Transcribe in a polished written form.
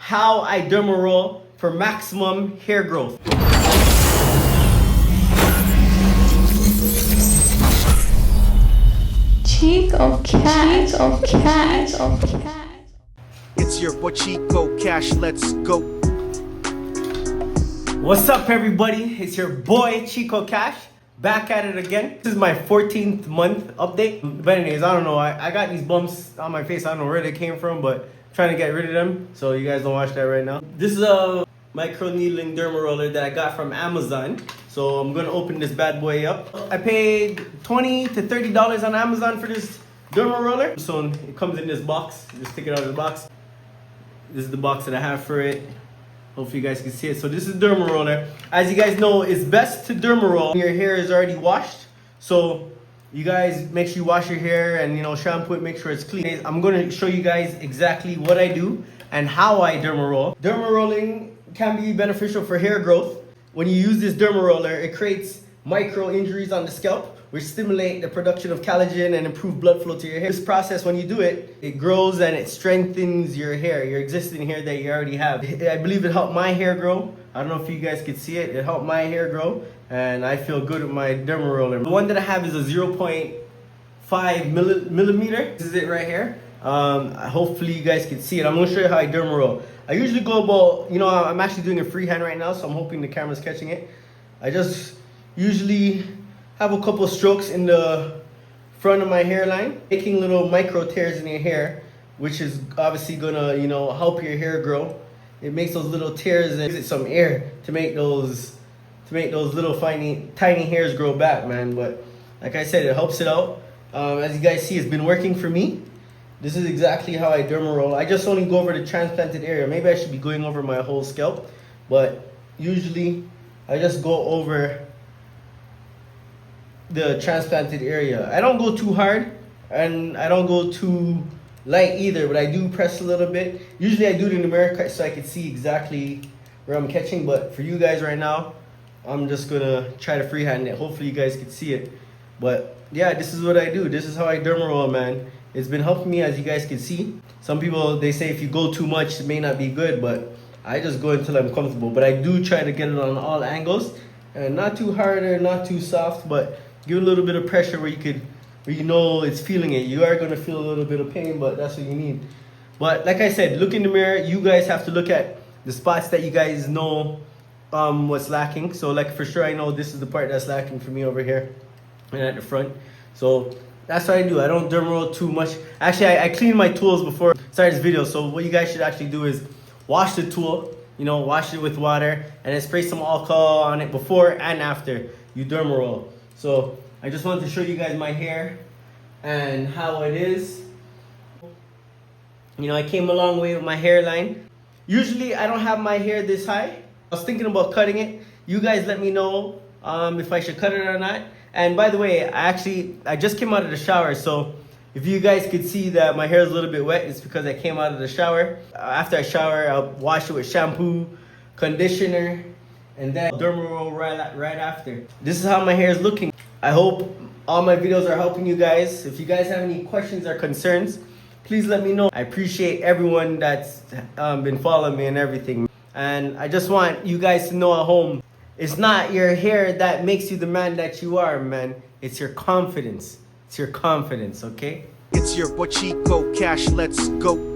how I derma-roll for maximum hair growth. Chico Cash, Chico Cash, Chico Cash. It's your boy Chico Cash, let's go. What's up, everybody? It's your boy Chico Cash, back at it again. This is my 14th month update. But anyways, I don't know, I got these bumps on my face. I don't know where they came from, but I'm trying to get rid of them, so you guys don't watch that right now. This is a micro needling derma roller that I got from Amazon. So I'm gonna open this bad boy up. I paid $20 to $30 on Amazon for this derma roller. So it comes in this box. Just take it out of the box. This is the box that I have for it. Hopefully you guys can see it. So this is derma roller. As you guys know, it's best to derma roll when your hair is already washed. So you guys make sure you wash your hair and shampoo it, make sure it's clean. I'm gonna show you guys exactly what I do and how I derma roll. Derma rolling can be beneficial for hair growth. When you use this derma roller, it creates micro injuries on the scalp, which stimulate the production of collagen and improve blood flow to your hair. This process, when you do it, it grows and it strengthens your hair, your existing hair that you already have. I believe it helped my hair grow. I don't know if you guys could see it. It helped my hair grow, and I feel good with my derma roller. The one that I have is a 0.5 millimeter. This is it right here. Hopefully you guys can see it. I'm gonna show you how I derma roll. I usually go about, I'm actually doing a freehand right now, so I'm hoping the camera's catching it. I just usually have a couple strokes in the front of my hairline, making little micro tears in your hair, which is obviously gonna, help your hair grow. It makes those little tears and gives it some air to make those little tiny hairs grow back, man. But like I said, it helps it out. As you guys see, it's been working for me. This is exactly how I derma roll. I just only go over the transplanted area. Maybe I should be going over my whole scalp, but usually I just go over the transplanted area. I don't go too hard and I don't go too light either, but I do press a little bit. Usually I do it in the mirror so I can see exactly where I'm catching, but for you guys right now, I'm just gonna try to freehand it. Hopefully you guys can see it. But yeah, this is what I do. This is how I derma roll, man. It's been helping me, as you guys can see. Some people, they say if you go too much, it may not be good, but I just go until I'm comfortable. But I do try to get it on all angles, and not too hard or not too soft, but give a little bit of pressure where it's feeling it. You are gonna feel a little bit of pain, but that's what you need. But like I said, look in the mirror. You guys have to look at the spots that you guys know what's lacking. So like for sure, I know this is the part that's lacking for me over here and at the front. So that's what I do. I don't derma roll too much. Actually, I cleaned my tools before I started this video. So what you guys should actually do is wash the tool, wash it with water, and then spray some alcohol on it before and after you derma roll. So I just wanted to show you guys my hair and how it is. I came a long way with my hairline. Usually I don't have my hair this high. I was thinking about cutting it. You guys let me know if I should cut it or not. And by the way, I just came out of the shower, so if you guys could see that my hair is a little bit wet, it's because I came out of the shower. After I shower, I'll wash it with shampoo, conditioner, and then derma roll right after. This is how my hair is looking. I hope all my videos are helping you guys. If you guys have any questions or concerns, please let me know. I appreciate everyone that's been following me and everything. And I just want you guys to know at home, it's not your hair that makes you the man that you are, man. It's your confidence. It's your confidence, okay? It's your boy Chico Cash, let's go.